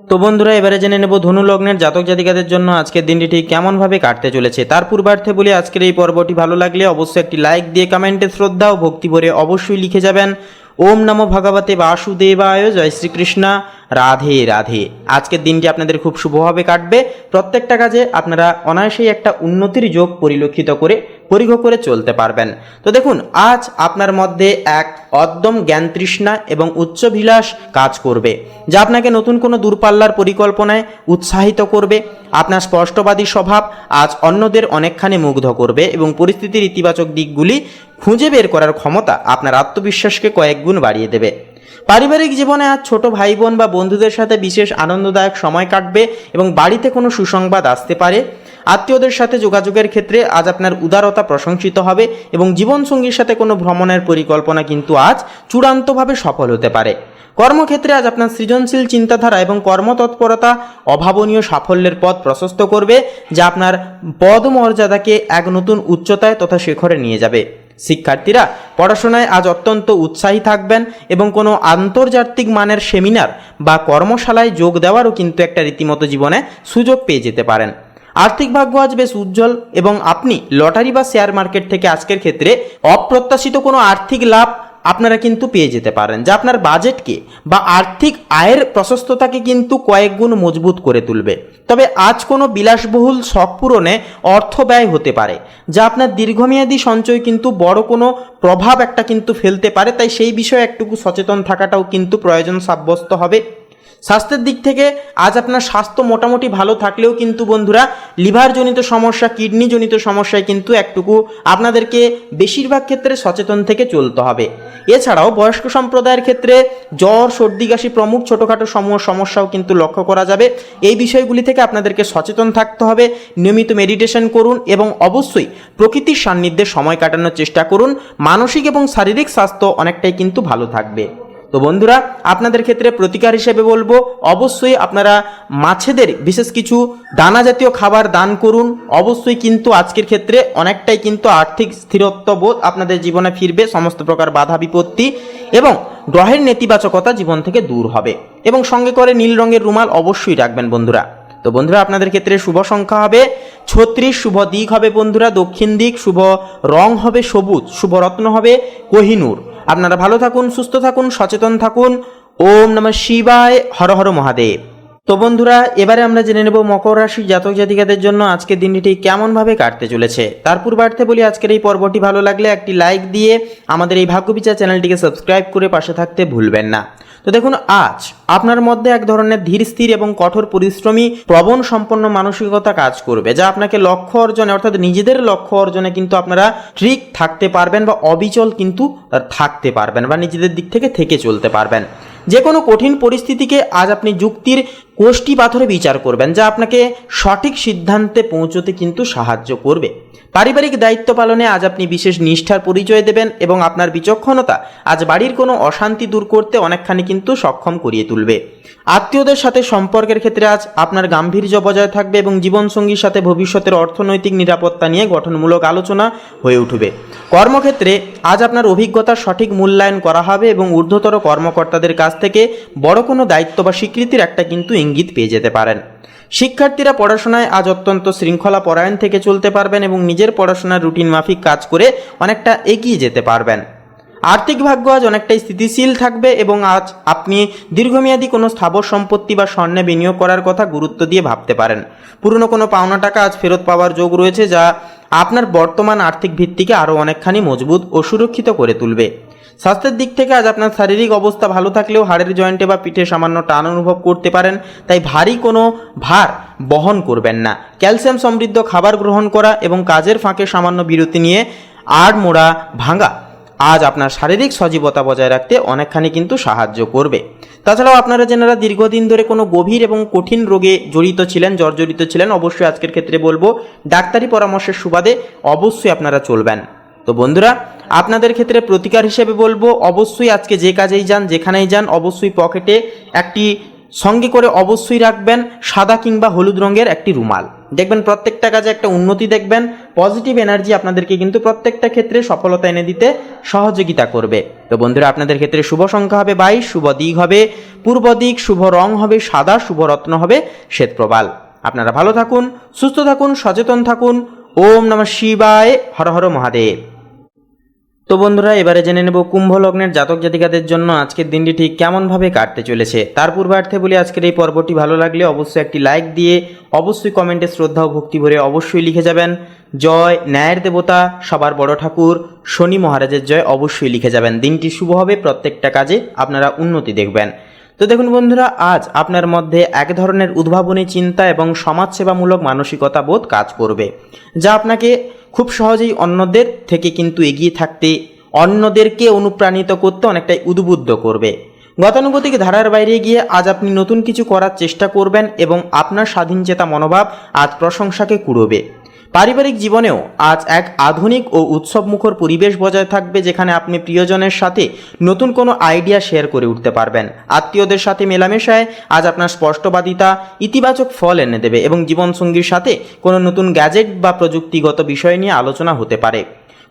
তো বন্ধুরা, এবারে জেনে নেব ধনু লগ্নের জাতক জাতিকাদের জন্য আজকের দিনটি ঠিক কেমনভাবে কাটতে চলেছে। তার পূর্বার্থে বলি, আজকের এই পর্বটি ভালো লাগলে অবশ্যই একটি লাইক দিয়ে কমেন্টে শ্রদ্ধা ও ভক্তি ভরে অবশ্যই লিখে যাবেন ওম নমো ভগবতে বাসুদেবায়, জয় শ্রীকৃষ্ণ, রাধে রাধে। আজকের দিনটি আপনাদের খুব শুভভাবে কাটবে। প্রত্যেকটা কাজে আপনারা অনায়াসেই একটা উন্নতির যোগ পরিলক্ষিত করে পরিঘ করে চলতে পারবেন। তো দেখুন, আজ আপনার মধ্যে এক অদ্যম জ্ঞান তৃষ্ণা এবং উচ্চাভিলাষ কাজ করবে, যা আপনাকে নতুন কোনো দূরপাল্লার পরিকল্পনায় উৎসাহিত করবে। আপনার স্পষ্টবাদী স্বভাব আজ অন্যদের অনেকখানি মুগ্ধ করবে এবং পরিস্থিতির ইতিবাচক দিকগুলি খুঁজে বের করার ক্ষমতা আপনার আত্মবিশ্বাসকে কয়েক গুণ বাড়িয়ে দেবে। পারিবারিক জীবনে আজ ছোট ভাই বোন বা বন্ধুদের সাথে বিশেষ আনন্দদায়ক সময় কাটবে এবং বাড়িতে কোনো সুসংবাদ আসতে পারে। আত্মীয়দের সাথে যোগাযোগের ক্ষেত্রে আজ আপনার উদারতা প্রশংসিত হবে এবং জীবনসঙ্গীর সাথে কোনো ভ্রমণের পরিকল্পনা কিন্তু আজ চূড়ান্তভাবে সফল হতে পারে। কর্মক্ষেত্রে আজ আপনার সৃজনশীল চিন্তাধারা এবং কর্মতৎপরতা অভাবনীয় সাফল্যের পথ প্রশস্ত করবে, যা আপনার পদমর্যাদাকে এক নতুন উচ্চতায় তথা শিখরে নিয়ে যাবে। শিক্ষার্থীরা পড়াশোনায় আজ অত্যন্ত উৎসাহী থাকবেন এবং কোনো আন্তর্জাতিক মানের সেমিনার বা কর্মশালায় যোগ দেওয়ারও কিন্তু একটা রীতিমতো জীবনে সুযোগ পেয়ে যেতে পারেন। আর্থিক ভাগ্য আজ বেশ উজ্জ্বল এবং আপনি লটারি বা শেয়ার মার্কেট থেকে আজকের ক্ষেত্রে অপ্রত্যাশিত কোনো আর্থিক লাভ আপনারা কিন্তু পেয়ে যেতে পারেন, যা আপনার বাজেটকে বা আর্থিক আয়ের প্রশস্ততাকে কিন্তু কয়েক গুণ মজবুত করে তুলবে। তবে আজ কোনো বিলাসবহুল শখ পূরণে অর্থ ব্যয় হতে পারে, যা আপনার দীর্ঘমেয়াদী সঞ্চয় কিন্তু বড় কোনো প্রভাব একটা কিন্তু ফেলতে পারে। তাই সেই বিষয়ে একটুকু সচেতন থাকাটাও কিন্তু প্রয়োজন সাব্যস্ত হবে। স্বাস্থ্যের দিক থেকে আজ আপনার স্বাস্থ্য মোটামুটি ভালো থাকলেও কিন্তু বন্ধুরা লিভারজনিত সমস্যা, কিডনিজনিত সমস্যায় কিন্তু একটুকু আপনাদেরকে বেশিরভাগ ক্ষেত্রে সচেতন থেকে চলতে হবে। এছাড়াও বয়স্ক সম্প্রদায়ের ক্ষেত্রে জ্বর, সর্দি, কাশি প্রমুখ ছোটোখাটো সমস্যাও কিন্তু লক্ষ্য করা যাবে। এই বিষয়গুলি থেকে আপনাদেরকে সচেতন থাকতে হবে। নিয়মিত মেডিটেশন করুন এবং অবশ্যই প্রকৃতির সান্নিধ্যে সময় কাটানোর চেষ্টা করুন। মানসিক এবং শারীরিক স্বাস্থ্য অনেকটাই কিন্তু ভালো থাকবে। তো বন্ধুরা, আপনাদের ক্ষেত্রে প্রতিকার হিসেবে বলবো অবশ্যই আপনারা মাছেদের বিশেষ কিছু দানা জাতীয় খাবার দান করুন। অবশ্যই কিন্তু আজকের ক্ষেত্রে অনেকটাই কিন্তু আর্থিক স্থিরত্ব বোধ আপনাদের জীবনে ফিরবে, সমস্ত প্রকার বাধা বিপত্তি এবং গ্রহের নেতিবাচকতা জীবন থেকে দূর হবে। এবং সঙ্গে করে নীল রঙের রুমাল অবশ্যই রাখবেন বন্ধুরা। তো বন্ধুরা, আপনাদের ক্ষেত্রে শুভ সংখ্যা হবে 36, শুভ দিক হবে বন্ধুরা দক্ষিণ দিক, শুভ রং হবে সবুজ, শুভ রত্ন হবে কোহিনূর। আপনারা ভালো থাকুন, সুস্থ থাকুন, সচেতন থাকুন। ওম নমঃ শিবায়, হর হর মহাদেব। তো বন্ধুরা, এবারে আমরা জেনে নেব মকর রাশি জাতক জাতিকাদের জন্য আজকের দিনটি কেমনভাবে কাটতে চলেছে। তার পূর্বার্থে বলি, আজকের এই পর্বটি ভালো লাগলে একটি লাইক দিয়ে আমাদের এই ভাগ্যবিচার চ্যানেলটিকে সাবস্ক্রাইব করে পাশে থাকতে ভুলবেন না। তো দেখুন, আজ আপনার মধ্যে এক ধরনের ধীর স্থির এবং কঠোর পরিশ্রমী প্রবণ সম্পন্ন মানসিকতা কাজ করবে, যা আপনাকে লক্ষ্য অর্জনে অর্থাৎ নিজেদের লক্ষ্য অর্জনে কিন্তু আপনারা ঠিক থাকতে পারবেন বা অবিচল কিন্তু থাকতে পারবেন বা নিজেদের দিক থেকে চলতে পারবেন। যে কোনো কঠিন পরিস্থিতিকে আজ আপনি যুক্তির কোষ্ঠী পাথরে বিচার করবেন, যা আপনাকে সঠিক সিদ্ধান্তে পৌঁছতে কিন্তু সাহায্য করবে। পারিবারিক দায়িত্ব পালনে আজ আপনি বিশেষ নিষ্ঠার পরিচয় দেবেন এবং আপনার বিচক্ষণতা আজ বাড়ির কোনো অশান্তি দূর করতে অনেকখানি কিন্তু সক্ষম করিয়ে তুলবে। আত্মীয়দের সাথে সম্পর্কের ক্ষেত্রে আজ আপনার গাম্ভীর্য বজায় থাকবে এবং জীবনসঙ্গীর সাথে ভবিষ্যতের অর্থনৈতিক নিরাপত্তা নিয়ে গঠনমূলক আলোচনা হয়ে উঠবে। কর্মক্ষেত্রে আজ আপনার অভিজ্ঞতার সঠিক মূল্যায়ন করা হবে এবং ঊর্ধ্বতর কর্মকর্তাদের কাছ থেকে বড় কোনো দায়িত্ব বা স্বীকৃতির একটা কিন্তু ইঙ্গিত পেয়ে যেতে পারেন। শিক্ষার্থীরা পড়াশোনায় আজ অত্যন্ত শৃঙ্খলা পরায়ণ থেকে চলতে পারবেন এবং নিজের পড়াশোনার রুটিন মাফিক কাজ করে অনেকটা এগিয়ে যেতে পারবেন। আর্থিক ভাগ্য আজ অনেকটাই স্থিতিশীল থাকবে এবং আজ আপনি দীর্ঘমেয়াদী কোনো স্থাবর সম্পত্তি বা স্বর্ণে বিনিয়োগ করার কথা গুরুত্ব দিয়ে ভাবতে পারেন। পুরনো কোনো পাওনা টাকা আজ ফেরত পাওয়ার যোগ রয়েছে, যা আপনার বর্তমান আর্থিক ভিত্তিকে আরও অনেকখানি মজবুত ও সুরক্ষিত করে তুলবে। স্বাস্থ্যের দিক থেকে আজ আপনার শারীরিক অবস্থা ভালো থাকলেও হাড়ের জয়েন্টে বা পিঠে সামান্য টান অনুভব করতে পারেন, তাই ভারী কোনো ভার বহন করবেন না। ক্যালসিয়াম সমৃদ্ধ খাবার গ্রহণ করা এবং কাজের ফাঁকে সামান্য বিরতি নিয়ে আড়মোড়া ভাঙা আজ আপনার শারীরিক সজীবতা বজায় রাখতে অনেকখানি কিন্তু সাহায্য করবে। তাছাড়াও আপনারা যারা দীর্ঘদিন ধরে কোনো গভীর এবং কঠিন রোগে জড়িত ছিলেন, জর্জরিত ছিলেন, অবশ্যই আজকের ক্ষেত্রে বলবো ডাক্তারি পরামর্শের সুবাদে অবশ্যই আপনারা চলবেন। তো বন্ধুরা, আপনাদের ক্ষেত্রে প্রতিকার হিসেবে বলবো অবশ্যই আজকে যে কাজেই যান, যেখানেই যান, অবশ্যই পকেটে একটি সঙ্গে করে অবশ্যই রাখবেন সাদা কিংবা হলুদ রঙের একটি রুমাল। দেখবেন প্রত্যেকটা কাজে একটা উন্নতি দেখবেন, পজিটিভ এনার্জি আপনাদেরকে কিন্তু প্রত্যেকটা ক্ষেত্রে সফলতা এনে দিতে সহযোগিতা করবে। তো বন্ধুরা, আপনাদের ক্ষেত্রে শুভ সংখ্যা হবে 22, শুভ দিক হবে পূর্ব দিক, শুভ রং হবে সাদা, শুভ রত্ন হবে শ্বেতপ্রবাল। আপনারা ভালো থাকুন, সুস্থ থাকুন, সচেতন থাকুন। ওম নমঃ শিবায়, হর হর মহাদেব। তো বন্ধুরা, এবারে জেনে নেব কুম্ভ লগ্নের জাতক জাতিকাদের জন্য আজকের দিনটি ঠিক কেমনভাবে কাটতে চলেছে। তার পূর্বার্থে বলি, আজকের এই পর্বটি ভালো লাগলে অবশ্যই একটি লাইক দিয়ে অবশ্যই কমেন্টে শ্রদ্ধা ও ভক্তি ভরে অবশ্যই লিখে যাবেন জয় ন্যায়ের দেবতা সবার বড় ঠাকুর শনি মহারাজের জয় অবশ্যই লিখে যাবেন। দিনটি শুভ হবে, প্রত্যেকটা কাজে আপনারা উন্নতি দেখবেন। তো দেখুন বন্ধুরা, আজ আপনার মধ্যে এক ধরনের উদ্ভাবনী চিন্তা এবং সমাজসেবামূলক মানসিকতা বোধ কাজ করবে, যা আপনাকে খুব সহজেই অন্যদের থেকে কিন্তু এগিয়ে থাকতে, অন্যদেরকে অনুপ্রাণিত করতে অনেকটাই উদ্বুদ্ধ করবে। গতানুগতিক ধারার বাইরে গিয়ে আজ আপনি নতুন কিছু করার চেষ্টা করবেন এবং আপনার স্বাধীনচেতা মনোভাব আজ প্রশংসাকে কুড়োবে। পারিবারিক জীবনেও আজ এক আধুনিক ও উৎসবমুখর পরিবেশ বজায় থাকবে, যেখানে আপনি প্রিয়জনের সাথে নতুন কোনো আইডিয়া শেয়ার করে উঠতে পারবেন। আত্মীয়দের সাথে মেলামেশায় আজ আপনার স্পষ্টবাদিতা ইতিবাচক ফল এনে দেবে এবং জীবনসঙ্গীর সাথে কোনো নতুন গ্যাজেট বা প্রযুক্তিগত বিষয় নিয়ে আলোচনা হতে পারে।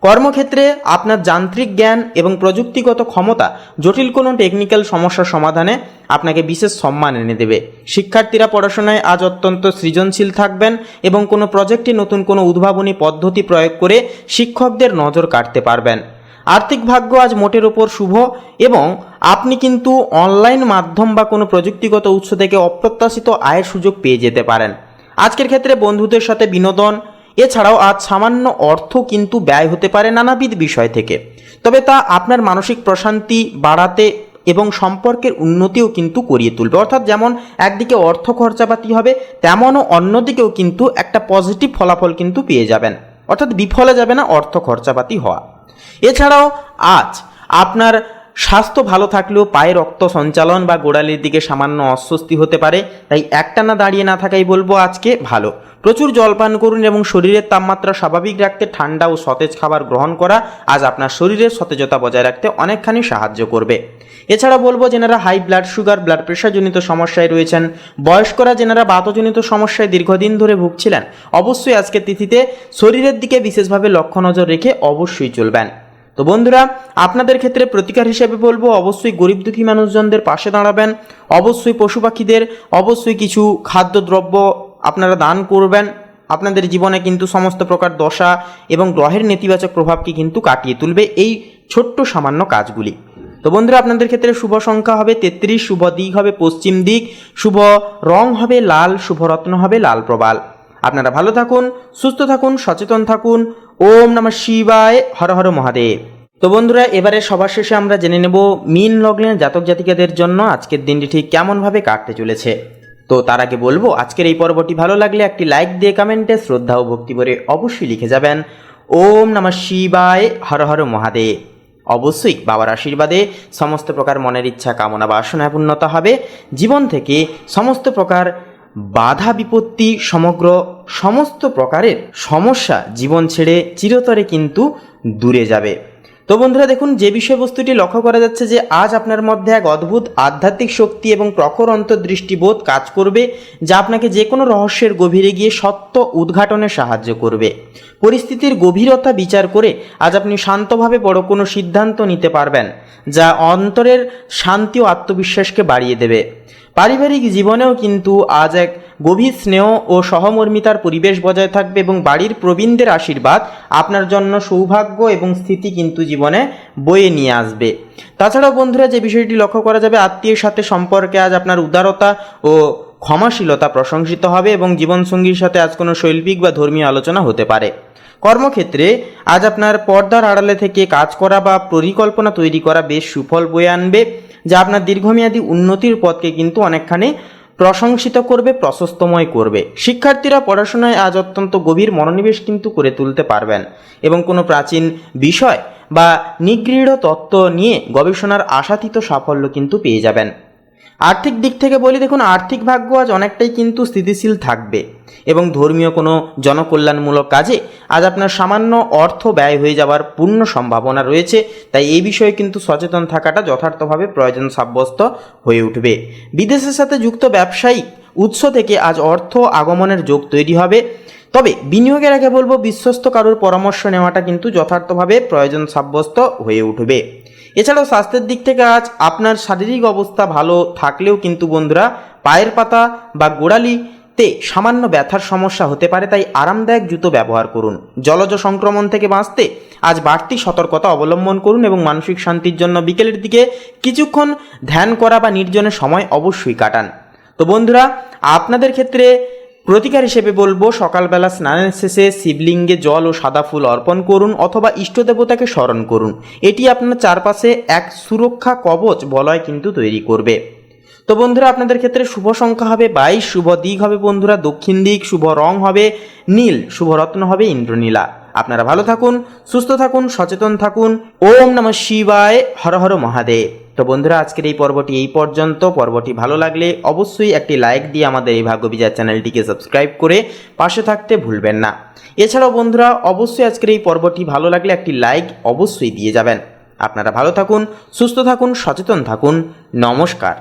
কর্মক্ষেত্রে আপনার যান্ত্রিক জ্ঞান এবং প্রযুক্তিগত ক্ষমতা জটিল কোনো টেকনিক্যাল সমস্যার সমাধানে আপনাকে বিশেষ সম্মান এনে দেবে। শিক্ষার্থীরা পড়াশোনায় আজ অত্যন্ত সৃজনশীল থাকবেন এবং কোনো প্রজেক্টে নতুন কোনো উদ্ভাবনী পদ্ধতি প্রয়োগ করে শিক্ষকদের নজর কাটতে পারবেন। আর্থিক ভাগ্য আজ মোটের ওপর শুভ এবং আপনি কিন্তু অনলাইন মাধ্যম বা কোনো প্রযুক্তিগত উৎস থেকে অপ্রত্যাশিত আয়ের সুযোগ পেয়ে যেতে পারেন। আজকের ক্ষেত্রে বন্ধুদের সাথে বিনোদন, এছাড়াও আজ সামান্য অর্থ কিন্তু ব্যয় হতে পারে নানাবিধ বিষয় থেকে, তবে তা আপনার মানসিক প্রশান্তি বাড়াতে এবং সম্পর্কের উন্নতিও কিন্তু করিয়ে তুলবে। অর্থাৎ যেমন একদিকে অর্থ খরচাপাতি হবে, তেমনও অন্যদিকেও কিন্তু একটা পজিটিভ ফলাফল কিন্তু পেয়ে যাবেন, অর্থাৎ বিফলে যাবে না অর্থ খরচাপাতি হওয়া। এছাড়াও আজ আপনার স্বাস্থ্য ভালো থাকলেও পায়ে রক্ত সঞ্চালন বা গোড়ালির দিকে সামান্য অস্বস্তি হতে পারে, তাই একটানা দাঁড়িয়ে না থাকাই বলবো আজকে ভালো। প্রচুর জল পান করুন এবং শরীরের তাপমাত্রা স্বাভাবিক রাখতে ঠান্ডা ও সতেজ খাবার গ্রহণ করা আজ আপনার শরীরের সতেজতা বজায় রাখতে অনেকখানি সাহায্য করবে। এছাড়া বলবো যেনারা হাই ব্লাড সুগার, ব্লাড প্রেশারজনিত সমস্যায় রয়েছেন, বয়স্করা যেনারা বাতজনিত সমস্যায় দীর্ঘদিন ধরে ভুগছিলেন, অবশ্যই আজকের তিথিতে শরীরের দিকে বিশেষভাবে লক্ষ্য নজর রেখে অবশ্যই চলবেন। তো বন্ধুরা, আপনাদের ক্ষেত্রে প্রতিকার হিসেবে বলবো অবশ্যই গরিব দুঃখী মানুষজনদের পাশে দাঁড়াবেন, অবশ্যই পশু পাখিদের অবশ্যই কিছু খাদ্যদ্রব্য আপনারা দান করবেন। আপনাদের জীবনে কিন্তু সমস্ত প্রকার দশা এবং গ্রহের নেতিবাচক প্রভাবকে কিন্তু কাটিয়ে তুলবে এই ছোট্ট সামান্য কাজগুলি। তো বন্ধুরা, আপনাদের ক্ষেত্রে শুভ সংখ্যা হবে 33, শুভ দিক হবে পশ্চিম দিক, শুভ রং হবে লাল, শুভ রত্ন হবে লাল প্রবাল। আপনারা ভালো থাকুন, সুস্থ থাকুন, সচেতন থাকুন। ওম নমঃ শিবায়, হর হর মহাদেব। তো বন্ধুরা, এবারে সবার শেষে আমরা জেনে নেব মীন লগ্নের জাতক জাতিকাদের জন্য আজকের দিনটি ঠিক কেমনভাবে কাটতে চলেছে। তো তার আগে বলবো আজকের এই পর্বটি ভালো লাগলে একটি লাইক দিয়ে কমেন্টে শ্রদ্ধা ও ভক্তি ভরে অবশ্যই লিখে যাবেন ওম নমঃ শিবায়, হর হর মহাদেব। অবশ্যই বাবার আশীর্বাদে সমস্ত প্রকার মনের ইচ্ছা কামনা বাসনায় পূর্ণতা হবে। জীবন থেকে সমস্ত প্রকার বাধা বিপত্তি, সমস্ত প্রকারের সমস্যা জীবন ছেড়ে চিরতরে কিন্তু দূরে যাবে। তো বন্ধুরা দেখুন, যে বিষয়বস্তুটি লক্ষ্য করা যাচ্ছে যে আজ আপনার মধ্যে এক অদ্ভুত আধ্যাত্মিক শক্তি এবং প্রখর অন্তর্দৃষ্টিবোধ কাজ করবে, যা আপনাকে যে কোনো রহস্যের গভীরে গিয়ে সত্য উদ্ঘাটনে সাহায্য করবে। পরিস্থিতির গভীরতা বিচার করে আজ আপনি শান্তভাবে বড় কোনো সিদ্ধান্ত নিতে পারবেন, যা অন্তরের শান্তি ও আত্মবিশ্বাসকে বাড়িয়ে দেবে। পারিবারিক জীবনেও কিন্তু আজ এক গভীর স্নেহ ও সহমর্মিতার পরিবেশ বজায় থাকবে এবং বাড়ির প্রবীণদের আশীর্বাদ আপনার জন্য সৌভাগ্য এবং স্থিতি কিন্তু জীবনে বয়ে নিয়ে আসবে। তাছাড়াও বন্ধুরা, যে বিষয়টি লক্ষ্য করা যাবে আত্মীয়ের সাথে সম্পর্কে আজ আপনার উদারতা ও ক্ষমাশীলতা প্রশংসিত হবে এবং জীবনসঙ্গীর সাথে আজ কোনো শৈল্পিক বা ধর্মীয় আলোচনা হতে পারে। কর্মক্ষেত্রে আজ আপনার পর্দার আড়ালে থেকে কাজ করা বা পরিকল্পনা তৈরি করা বেশ সুফল বয়ে আনবে, যা আপনার দীর্ঘমেয়াদী উন্নতির পথকে কিন্তু অনেকখানি প্রশংসিত করবে, প্রশস্তময় করবে। শিক্ষার্থীরা পড়াশোনায় আজ অত্যন্ত গভীর মনোনিবেশ কিন্তু করে তুলতে পারবেন এবং কোনো প্রাচীন বিষয় বা নিগৃঢ় তত্ত্ব নিয়ে গবেষণার আশাতীত সাফল্য কিন্তু পেয়ে যাবেন। আর্থিক দিক থেকে বলি, দেখুন আর্থিক ভাগ্য আজ অনেকটাই কিন্তু স্থিতিশীল থাকবে এবং ধর্মীয় কোনো জনকল্যাণমূলক কাজে আজ আপনার সামান্য অর্থ ব্যয় হয়ে যাওয়ার পূর্ণ সম্ভাবনা রয়েছে, তাই এই বিষয়ে কিন্তু সচেতন থাকাটা যথার্থভাবে প্রয়োজন সাব্যস্ত হয়ে উঠবে। বিদেশের সাথে যুক্ত ব্যবসায়িক উৎস থেকে আজ অর্থ আগমনের যোগ তৈরি হবে, তবে বিনিয়োগের আগে বলবো বিশ্বস্ত কারোর পরামর্শ নেওয়াটা কিন্তু যথার্থভাবে প্রয়োজন সাব্যস্ত হয়ে উঠবে। এছাড়াও স্বাস্থ্যের দিক থেকে আজ আপনার শারীরিক অবস্থা ভালো থাকলেও কিন্তু বন্ধুরা পায়ের পাতা বা গোড়ালিতে সামান্য ব্যথার সমস্যা হতে পারে, তাই আরামদায়ক জুতো ব্যবহার করুন। জলজ সংক্রমণ থেকে বাঁচতে আজ বাড়তি সতর্কতা অবলম্বন করুন এবং মানসিক শান্তির জন্য বিকেলের দিকে কিছুক্ষণ ধ্যান করা বা নির্জনে সময় অবশ্যই কাটান। তো বন্ধুরা, আপনাদের ক্ষেত্রে প্রতিকার হিসেবে বলবো সকালবেলা স্নানের শেষে শিবলিঙ্গে জল ও সাদা ফুল অর্পণ করুন অথবা ইষ্টদেবতাকে স্মরণ করুন। এটি আপনার চারপাশে এক সুরক্ষা কবচ বলয় কিন্তু তৈরি করবে। তো বন্ধুরা, আপনাদের ক্ষেত্রে শুভ সংখ্যা হবে 22, শুভ দিক হবে বন্ধুরা দক্ষিণ দিক, শুভ রং হবে নীল, শুভ রত্ন হবে ইন্দ্রনীলা। আপনারা ভালো থাকুন, সুস্থ থাকুন, সচেতন থাকুন। ওম নমঃ শিবায়, হর হর মহাদেব। তো বন্ধুরা, আজকের এই পর্বটি এই পর্যন্ত। পর্বটি ভালো লাগলে অবশ্যই একটি লাইক দিয়ে আমাদের এই ভাগ্যবিচার চ্যানেলটিকে সাবস্ক্রাইব করে পাশে থাকতে ভুলবেন না। এছাড়াও বন্ধুরা, অবশ্যই আজকের এই পর্বটি ভালো লাগলে একটি লাইক অবশ্যই দিয়ে যাবেন। আপনারা ভালো থাকুন, সুস্থ থাকুন, সচেতন থাকুন। নমস্কার।